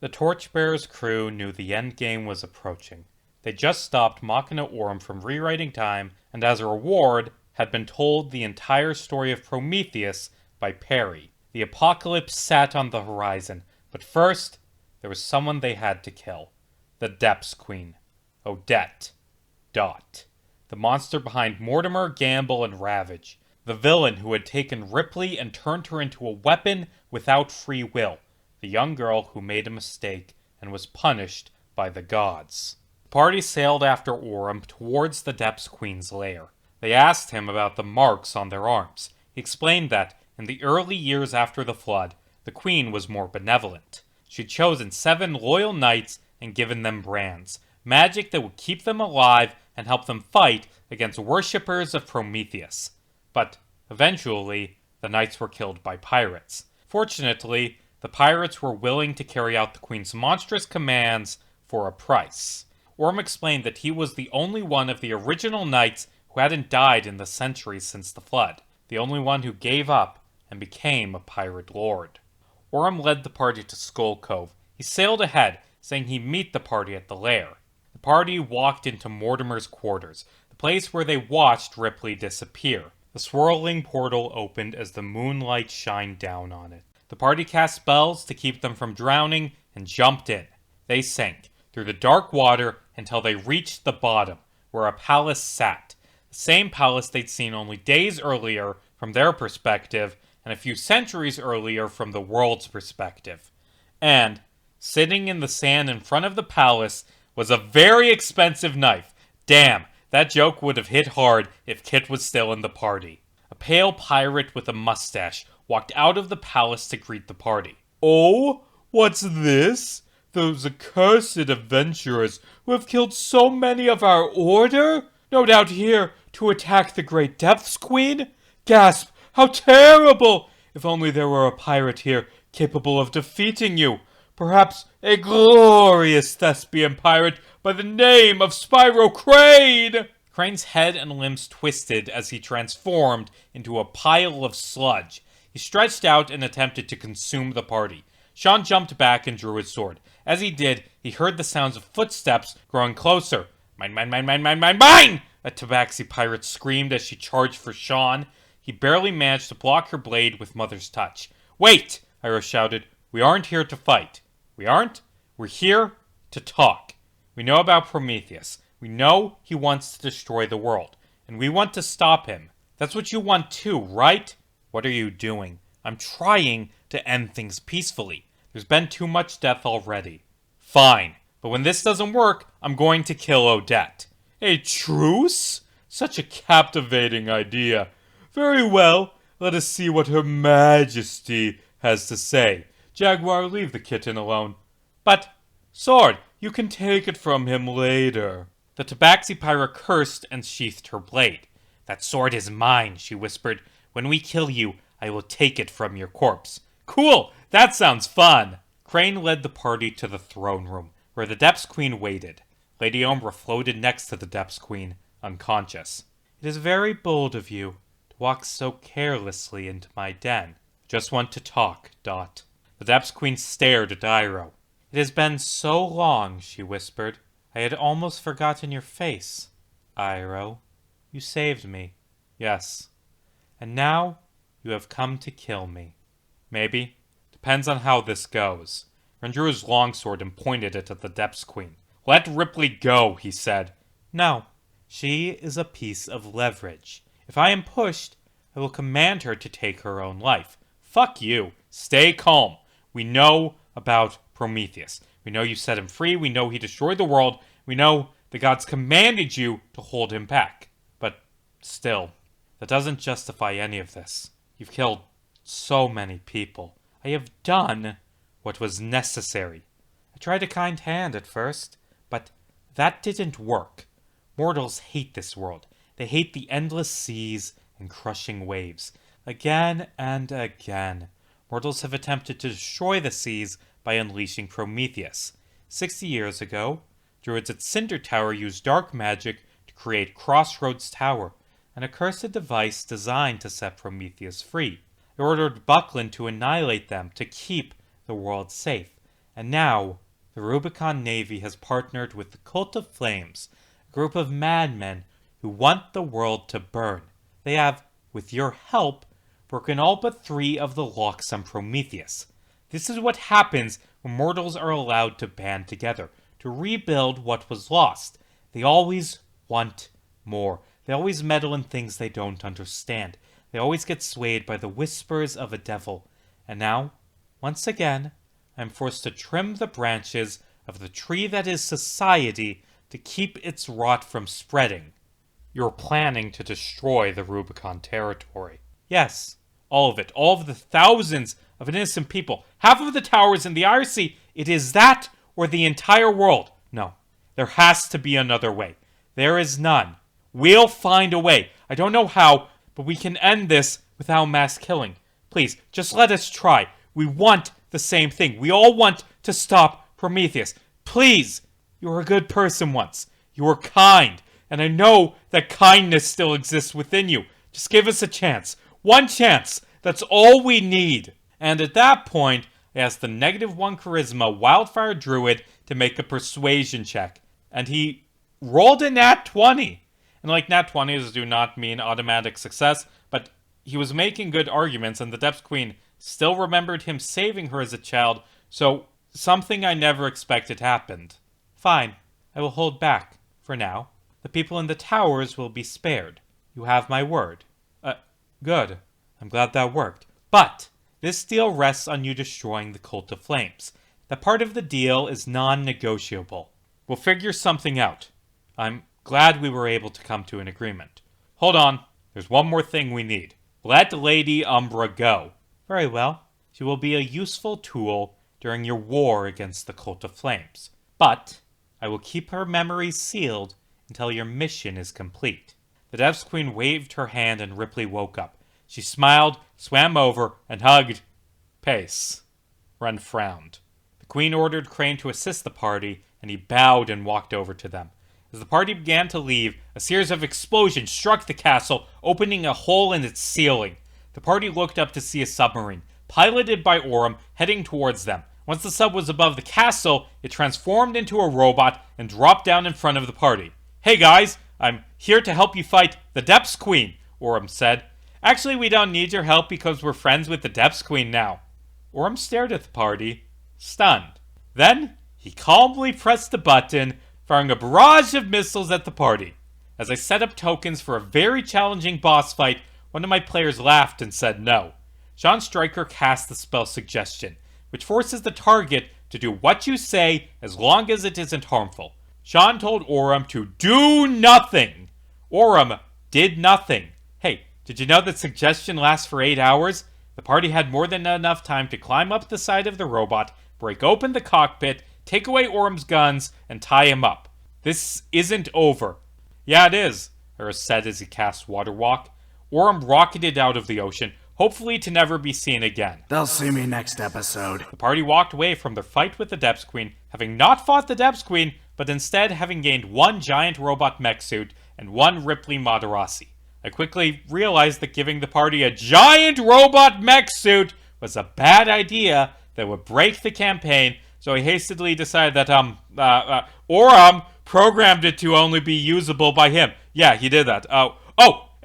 The Torchbearers Crew knew the endgame was approaching. They just stopped Machina Orm from rewriting time, and as a reward, had been told the entire story of Prometheus by Perry. The apocalypse sat on the horizon, but first, there was someone they had to kill. The Depths Queen. Odette. Dot. The monster behind Mortimer, Gamble, and Ravage. The villain who had taken Ripley and turned her into a weapon without free will. The young girl who made a mistake and was punished by the gods. The party sailed after Orm towards the Depths Queen's lair. They asked him about the marks on their arms. He explained that, in the early years after the flood, the queen was more benevolent. She'd chosen 7 loyal knights and given them brands, magic that would keep them alive and help them fight against worshippers of Prometheus. But, eventually, the knights were killed by pirates. Fortunately, the pirates were willing to carry out the queen's monstrous commands for a price. Orm explained that he was the only one of the original knights who hadn't died in the centuries since the flood, the only one who gave up and became a pirate lord. Orm led the party to Skull Cove. He sailed ahead, saying he'd meet the party at the lair. The party walked into Mortimer's quarters, the place where they watched Ripley disappear. The swirling portal opened as the moonlight shined down on it. The party cast spells to keep them from drowning and jumped in. They sank through the dark water until they reached the bottom, where a palace sat. The same palace they'd seen only days earlier from their perspective, and a few centuries earlier from the world's perspective. And, sitting in the sand in front of the palace, was a very expensive knife. Damn, that joke would have hit hard if Kit was still in the party. A pale pirate with a mustache walked out of the palace to greet the party. "Oh, what's this? Those accursed adventurers who have killed so many of our order? No doubt here to attack the great Depths Queen? Gasp! How terrible! If only there were a pirate here capable of defeating you. Perhaps a glorious thespian pirate by the name of Spyro Crane!" Crane's head and limbs twisted as he transformed into a pile of sludge. He stretched out and attempted to consume the party. Sean jumped back and drew his sword. As he did, he heard the sounds of footsteps growing closer. "Mine, mine, mine, mine, mine, mine, mine!" a tabaxi pirate screamed as she charged for Sean. He barely managed to block her blade with Mother's touch. "Wait!" Iroh shouted. "We aren't here to fight." "We aren't? We're here to talk. We know about Prometheus. We know he wants to destroy the world. And we want to stop him. That's what you want too, right?" "What are you doing?" "I'm trying to end things peacefully. There's been too much death already." "Fine. But when this doesn't work, I'm going to kill Odette." "A truce? Such a captivating idea. Very well. Let us see what Her Majesty has to say. Jaguar, leave the kitten alone." "But, sword, you can take it from him later." The tabaxi pirate cursed and sheathed her blade. "That sword is mine," she whispered. "When we kill you, I will take it from your corpse." "Cool! That sounds fun!" Crane led the party to the throne room, where the Depths Queen waited. Lady Umbra floated next to the Depths Queen, unconscious. "It is very bold of you to walk so carelessly into my den." "Just want to talk, Dot." The Depths Queen stared at Iroh. "It has been so long," she whispered. "I had almost forgotten your face. Iroh, you saved me." "Yes." "And now you have come to kill me." "Maybe. Depends on how this goes." Ren drew his longsword and pointed it at the Depths Queen. "Let Ripley go," he said. "No. She is a piece of leverage. If I am pushed, I will command her to take her own life." "Fuck you. Stay calm. We know about Prometheus. We know you set him free. We know he destroyed the world. We know the gods commanded you to hold him back. But still, that doesn't justify any of this. You've killed so many people. I have done what was necessary. I tried a kind hand at first, but that didn't work. Mortals hate this world. They hate the endless seas and crushing waves. Again and again, mortals have attempted to destroy the seas by unleashing Prometheus. 60 years ago, druids at Cinder Tower used dark magic to create Crossroads Tower, an accursed device designed to set Prometheus free. They ordered Buckland to annihilate them to keep the world safe. And now, the Rubicon Navy has partnered with the Cult of Flames, a group of madmen who want the world to burn. They have, with your help, broken all but 3 of the locks on Prometheus. This is what happens when mortals are allowed to band together, to rebuild what was lost. They always want more. They always meddle in things they don't understand. They always get swayed by the whispers of a devil. And now, once again, I am forced to trim the branches of the tree that is society to keep its rot from spreading. You're planning to destroy the Rubicon territory. Yes, all of it. All of the thousands of innocent people. Half of the towers in the IRC. It is that or the entire world. No, there has to be another way. There is none. We'll find a way. I don't know how, but we can end this without mass killing. Please, just let us try. We want the same thing. We all want to stop Prometheus. Please, you were a good person once. You were kind, and I know that kindness still exists within you. Just give us a chance. One chance. That's all we need. And at that point, I asked the -1 charisma wildfire druid to make a persuasion check. And he rolled a nat 20. And like nat 20s do not mean automatic success, but he was making good arguments, and the Depths Queen still remembered him saving her as a child, so something I never expected happened. Fine, I will hold back, for now. The people in the towers will be spared. You have my word. Good. I'm glad that worked. But this deal rests on you destroying the Cult of Flames. That part of the deal is non-negotiable. We'll figure something out. I'm glad we were able to come to an agreement. Hold on. There's one more thing we need. Let Lady Umbra go. Very well. She will be a useful tool during your war against the Cult of Flames. But I will keep her memories sealed until your mission is complete. The Depths Queen waved her hand and Ripley woke up. She smiled, swam over, and hugged Pace. Ren frowned. The Queen ordered Crane to assist the party, and he bowed and walked over to them. As the party began to leave, a series of explosions struck the castle, opening a hole in its ceiling. The party looked up to see a submarine, piloted by Orem, heading towards them. Once the sub was above the castle, it transformed into a robot and dropped down in front of the party. Hey guys, I'm here to help you fight the Depths Queen, Orem said. Actually, we don't need your help because we're friends with the Depths Queen now. Orem stared at the party, stunned. Then, he calmly pressed the button, firing a barrage of missiles at the party. As I set up tokens for a very challenging boss fight, one of my players laughed and said no. Sean Stryker cast the spell Suggestion, which forces the target to do what you say as long as it isn't harmful. Sean told Orem to do nothing. Orem did nothing. Hey, did you know that Suggestion lasts for 8 hours? The party had more than enough time to climb up the side of the robot, break open the cockpit, take away Orem's guns, and tie him up. This isn't over. Yeah, it is, Eris said as he cast Water Walk. Orem rocketed out of the ocean, hopefully to never be seen again. They'll see me next episode. The party walked away from their fight with the Depths Queen, having not fought the Depths Queen, but instead having gained 1 giant robot mech suit and 1 Ripley Madarasi. I quickly realized that giving the party a giant robot mech suit was a bad idea that would break the campaign, so I hastily decided that, Orem programmed it to only be usable by him. Yeah, he did that.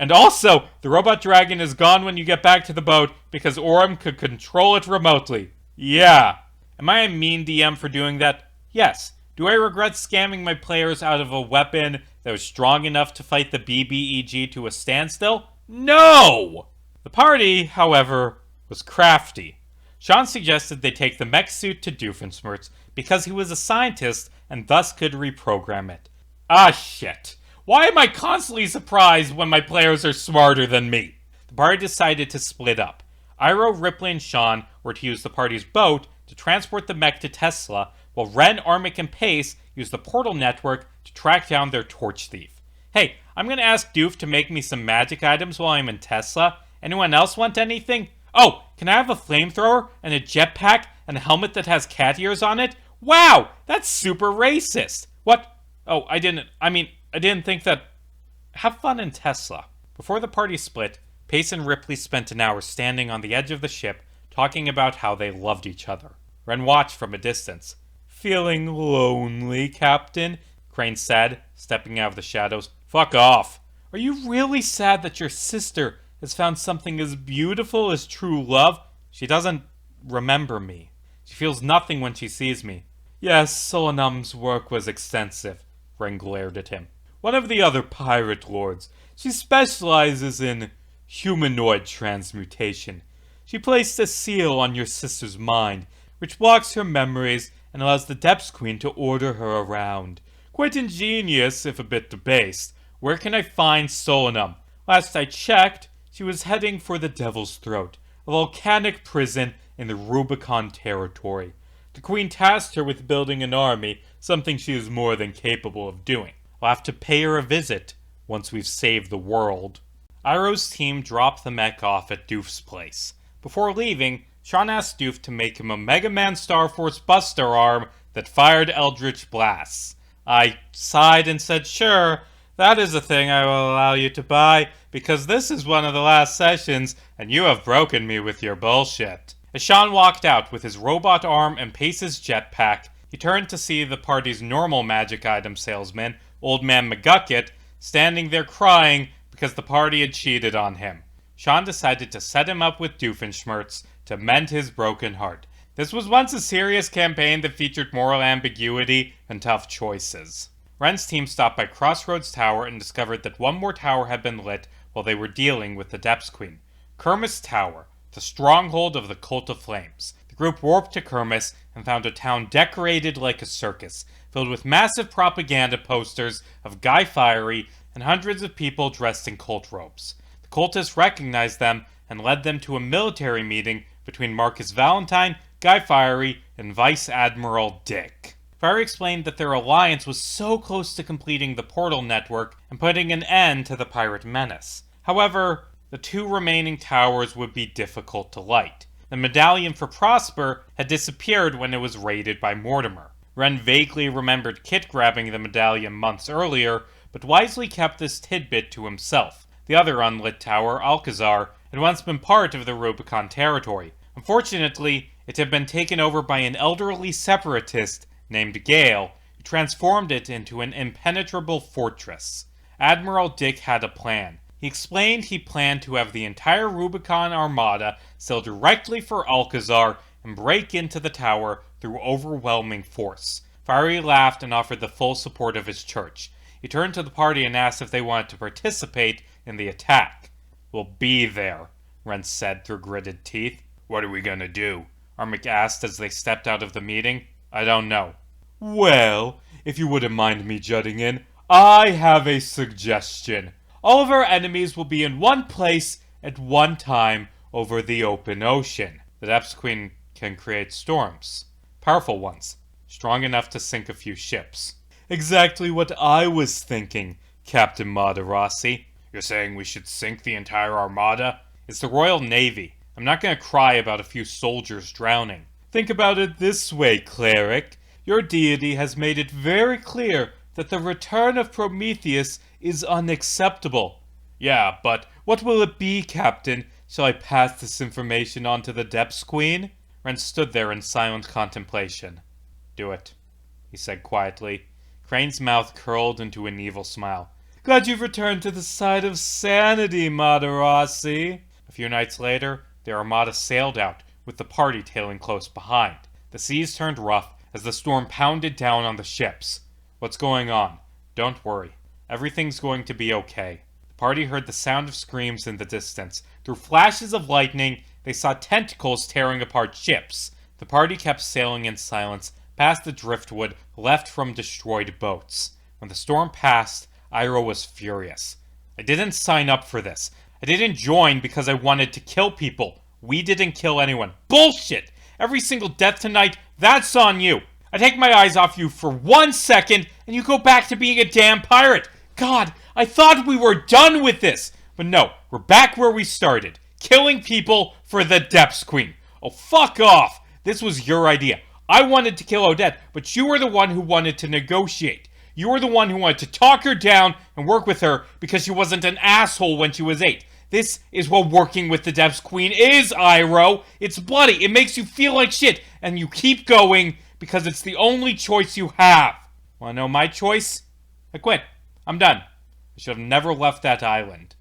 And also, the robot dragon is gone when you get back to the boat because Orem could control it remotely. Yeah. Am I a mean DM for doing that? Yes. Do I regret scamming my players out of a weapon that was strong enough to fight the BBEG to a standstill? No! The party, however, was crafty. Sean suggested they take the mech suit to Doofenshmirtz because he was a scientist and thus could reprogram it. Ah, shit. Why am I constantly surprised when my players are smarter than me? The party decided to split up. Iroh, Ripley, and Sean were to use the party's boat to transport the mech to Tesla, while Ren, Armic, and Pace used the portal network to track down their torch thief. Hey, I'm gonna ask Doof to make me some magic items while I'm in Tesla. Anyone else want anything? Oh, can I have a flamethrower and a jetpack and a helmet that has cat ears on it? Wow, that's super racist. What? Oh, I didn't think that... Have fun in Tesla. Before the party split, Pace and Ripley spent an hour standing on the edge of the ship, talking about how they loved each other. Ren watched from a distance. Feeling lonely, Captain? Crane said, stepping out of the shadows. Fuck off. Are you really sad that your sister has found something as beautiful as true love? She doesn't remember me. She feels nothing when she sees me. Yes, Solanum's work was extensive. Ren glared at him. One of the other pirate lords. She specializes in humanoid transmutation. She placed a seal on your sister's mind, which blocks her memories and allows the Depths Queen to order her around. Quite ingenious, if a bit debased. Where can I find Solanum? Last I checked, she was heading for the Devil's Throat, a volcanic prison in the Rubicon territory. The Queen tasked her with building an army, something she is more than capable of doing. I'll have to pay her a visit once we've saved the world. Iroh's team dropped the mech off at Doof's place. Before leaving, Sean asked Doof to make him a Mega Man Star Force Buster arm that fired Eldritch Blasts. I sighed and said, sure, that is a thing I will allow you to buy, because this is one of the last sessions, and you have broken me with your bullshit. As Sean walked out with his robot arm and Pace's jetpack, he turned to see the party's normal magic item salesman, Old Man McGucket, standing there crying because the party had cheated on him. Sean decided to set him up with Doofenshmirtz to mend his broken heart. This was once a serious campaign that featured moral ambiguity and tough choices. Ren's team stopped by Crossroads Tower and discovered that one more tower had been lit while they were dealing with the Depths Queen. Kermis Tower, the stronghold of the Cult of Flames. The group warped to Kermis and found a town decorated like a circus, filled with massive propaganda posters of Guy Fieri and hundreds of people dressed in cult robes. The cultists recognized them and led them to a military meeting between Marcus Valentine, Guy Fieri, and Vice Admiral Dick. Fieri explained that their alliance was so close to completing the portal network and putting an end to the pirate menace. However, the two remaining towers would be difficult to light. The medallion for Prosper had disappeared when it was raided by Mortimer. Ren vaguely remembered Kit grabbing the medallion months earlier, but wisely kept this tidbit to himself. The other unlit tower, Alcazar, had once been part of the Rubicon territory. Unfortunately, it had been taken over by an elderly separatist named Gale, who transformed it into an impenetrable fortress. Admiral Dick had a plan. He explained he planned to have the entire Rubicon armada sail directly for Alcazar and break into the tower through overwhelming force. Fiery laughed and offered the full support of his church. He turned to the party and asked if they wanted to participate in the attack. We'll be there, Ren said through gritted teeth. What are we gonna do? Armic asked as they stepped out of the meeting. I don't know. Well, if you wouldn't mind me jutting in, I have a suggestion. All of our enemies will be in one place at one time over the open ocean. The Depths Queen can create storms. Powerful ones. Strong enough to sink a few ships. Exactly what I was thinking, Captain Madarasi. You're saying we should sink the entire armada? It's the Royal Navy. I'm not going to cry about a few soldiers drowning. Think about it this way, cleric. Your deity has made it very clear that the return of Prometheus is unacceptable. Yeah, but what will it be, Captain? Shall I pass this information on to the Depths Queen? Ren stood there in silent contemplation. Do it, he said quietly. Crane's mouth curled into an evil smile. Glad you've returned to the side of sanity, Madarasi. A few nights later, the armada sailed out, with the party tailing close behind. The seas turned rough as the storm pounded down on the ships. What's going on? Don't worry. Everything's going to be okay. The party heard the sound of screams in the distance. Through flashes of lightning, they saw tentacles tearing apart ships. The party kept sailing in silence past the driftwood left from destroyed boats. When the storm passed, Iroh was furious. I didn't sign up for this. I didn't join because I wanted to kill people. We didn't kill anyone. Bullshit! Every single death tonight, that's on you. I take my eyes off you for 1 second, and you go back to being a damn pirate. God, I thought we were done with this. But no, we're back where we started. Killing people for the Depths Queen. Oh, fuck off. This was your idea. I wanted to kill Odette, but you were the one who wanted to negotiate. You were the one who wanted to talk her down and work with her because she wasn't an asshole when she was 8. This is what working with the Depths Queen is, Iroh. It's bloody. It makes you feel like shit. And you keep going because it's the only choice you have. Wanna know my choice? I quit. I'm done. I should have never left that island.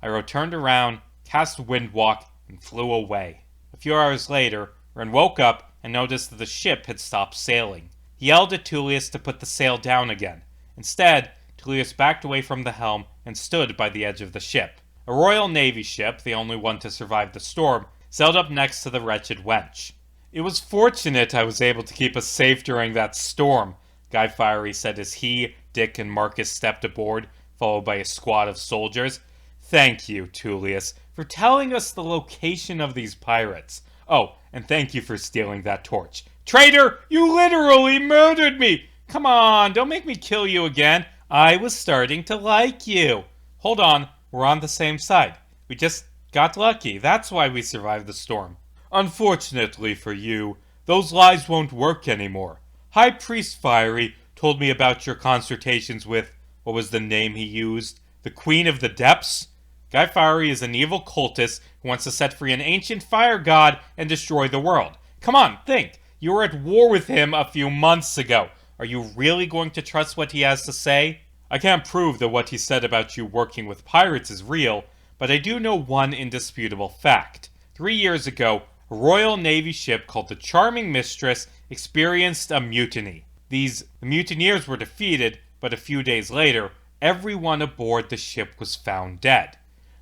Iroh turned around, cast Windwalk, and flew away. A few hours later, Ren woke up and noticed that the ship had stopped sailing. He yelled at Tullius to put the sail down again. Instead, Tullius backed away from the helm and stood by the edge of the ship. A Royal Navy ship, the only one to survive the storm, sailed up next to the wretched wench. "It was fortunate I was able to keep us safe during that storm," Guy Fieri said as he, Dick, and Marcus stepped aboard, followed by a squad of soldiers. "Thank you, Tullius, for telling us the location of these pirates. Oh, and thank you for stealing that torch. Traitor, you literally murdered me! Come on, don't make me kill you again. I was starting to like you." "Hold on, we're on the same side. We just got lucky. That's why we survived the storm." "Unfortunately for you, those lies won't work anymore. High Priest Fiery told me about your consultations with, what was the name he used? The Queen of the Depths? Guy Fieri is an evil cultist who wants to set free an ancient fire god and destroy the world. Come on, think. You were at war with him a few months ago. Are you really going to trust what he has to say? I can't prove that what he said about you working with pirates is real, but I do know one indisputable fact. 3 years ago, a Royal Navy ship called the Charming Mistress experienced a mutiny. The mutineers were defeated, but a few days later, everyone aboard the ship was found dead.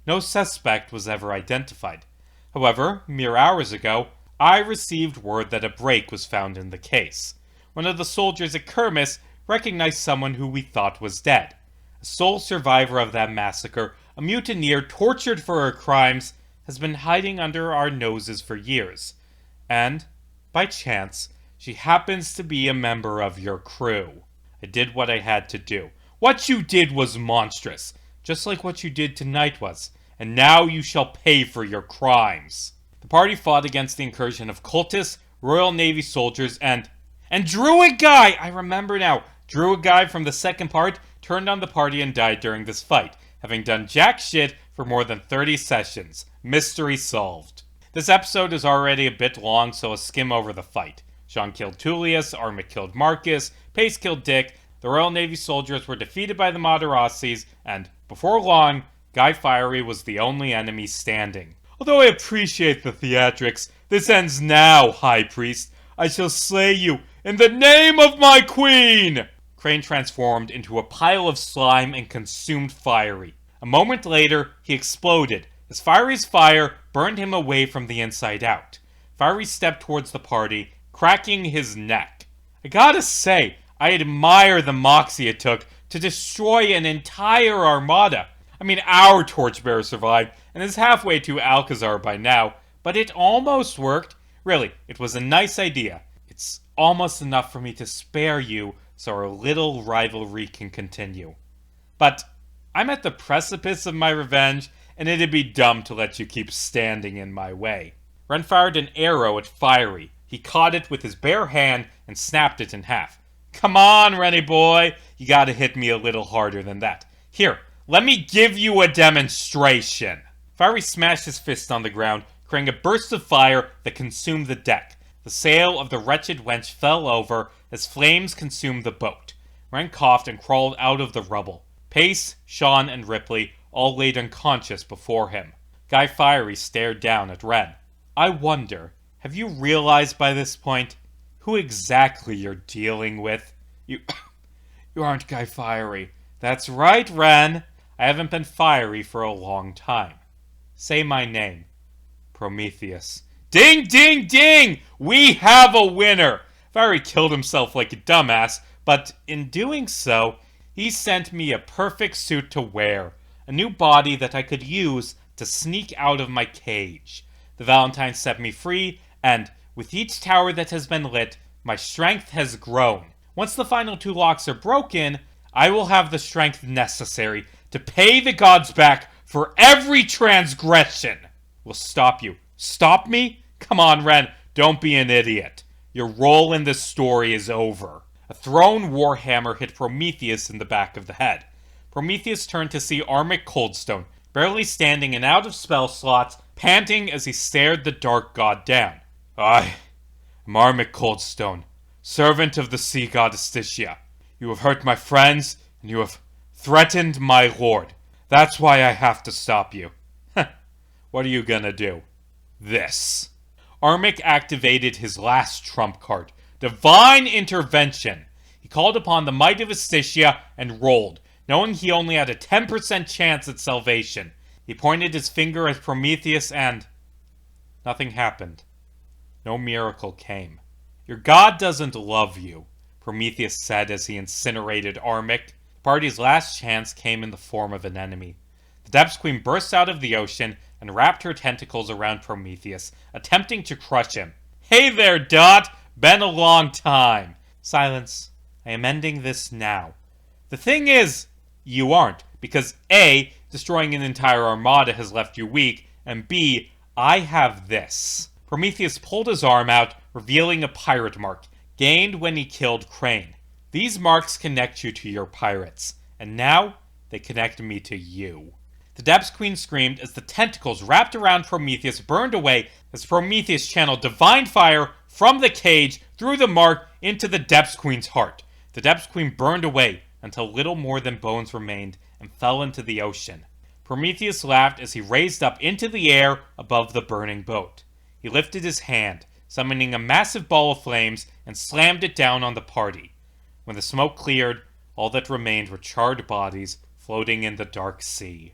No suspect was ever identified. However, mere hours ago, I received word that a break was found in the case. One of the soldiers at Kermis recognized someone who we thought was dead. A sole survivor of that massacre, a mutineer tortured for her crimes, has been hiding under our noses for years. And, by chance, she happens to be a member of your crew. I did what I had to do. What you did was monstrous, just like what you did tonight was, and now you shall pay for your crimes." The party fought against the incursion of cultists, Royal Navy soldiers, and Druid Guy! I remember now. Druid Guy from the second part turned on the party and died during this fight, having done jack shit for more than 30 sessions. Mystery solved. This episode is already a bit long, so I'll skim over the fight. Sean killed Tullius, Armit killed Marcus, Pace killed Dick, the Royal Navy soldiers were defeated by the Madarassis, and, before long, Guy Fieri was the only enemy standing. "Although I appreciate the theatrics, this ends now, High Priest. I shall slay you in the name of my queen!" Crane transformed into a pile of slime and consumed Fiery. A moment later, he exploded, as Fiery's fire burned him away from the inside out. Fiery stepped towards the party, cracking his neck. I gotta say, I admire the moxie it took to destroy an entire armada. I mean, our Torchbearer survived and is halfway to Alcazar by now, but it almost worked. Really, it was a nice idea. It's almost enough for me to spare you so our little rivalry can continue. But I'm at the precipice of my revenge, and it'd be dumb to let you keep standing in my way. Ren fired an arrow at Fiery. He caught it with his bare hand and snapped it in half. "Come on, Rennie boy, you gotta hit me a little harder than that. Here, let me give you a demonstration." Fiery smashed his fist on the ground, creating a burst of fire that consumed the deck. The sail of the wretched wench fell over as flames consumed the boat. Ren coughed and crawled out of the rubble. Pace, Sean, and Ripley all laid unconscious before him. Guy Fieri stared down at Ren. "I wonder, have you realized by this point who exactly you're dealing with? You aren't Guy Fieri." "That's right, Ren. I haven't been fiery for a long time. Say my name." "Prometheus." Ding, ding, ding! We have a winner! Fiery killed himself like a dumbass, but in doing so, he sent me a perfect suit to wear. A new body that I could use to sneak out of my cage. The Valentine set me free, and with each tower that has been lit, my strength has grown. Once the final 2 locks are broken, I will have the strength necessary to pay the gods back for every transgression. We'll stop you. Stop me? Come on, Ren, don't be an idiot. Your role in this story is over. A thrown warhammer hit Prometheus in the back of the head. Prometheus turned to see Armit Coldstone, barely standing and out of spell slots, panting as he stared the dark god down. I am Armic Coldstone, servant of the sea god Astitia. You have hurt my friends, and you have threatened my lord. That's why I have to stop you. What are you gonna do? This. Armic activated his last trump card, Divine Intervention. He called upon the might of Astitia and rolled, knowing he only had a 10% chance at salvation. He pointed his finger at Prometheus and nothing happened. No miracle came. Your god doesn't love you, Prometheus said as he incinerated Armic. The party's last chance came in the form of an enemy. The Depths Queen burst out of the ocean and wrapped her tentacles around Prometheus, attempting to crush him. Hey there, Dot! Been a long time. Silence. I am ending this now. The thing is, you aren't, because A, destroying an entire armada has left you weak, and B, I have this. Prometheus pulled his arm out, revealing a pirate mark, gained when he killed Crane. These marks connect you to your pirates, and now they connect me to you. The Depths Queen screamed as the tentacles wrapped around Prometheus burned away as Prometheus channeled divine fire from the cage through the mark into the Depths Queen's heart. The Depths Queen burned away until little more than bones remained and fell into the ocean. Prometheus laughed as he raised up into the air above the burning boat. He lifted his hand, summoning a massive ball of flames, and slammed it down on the party. When the smoke cleared, all that remained were charred bodies floating in the dark sea.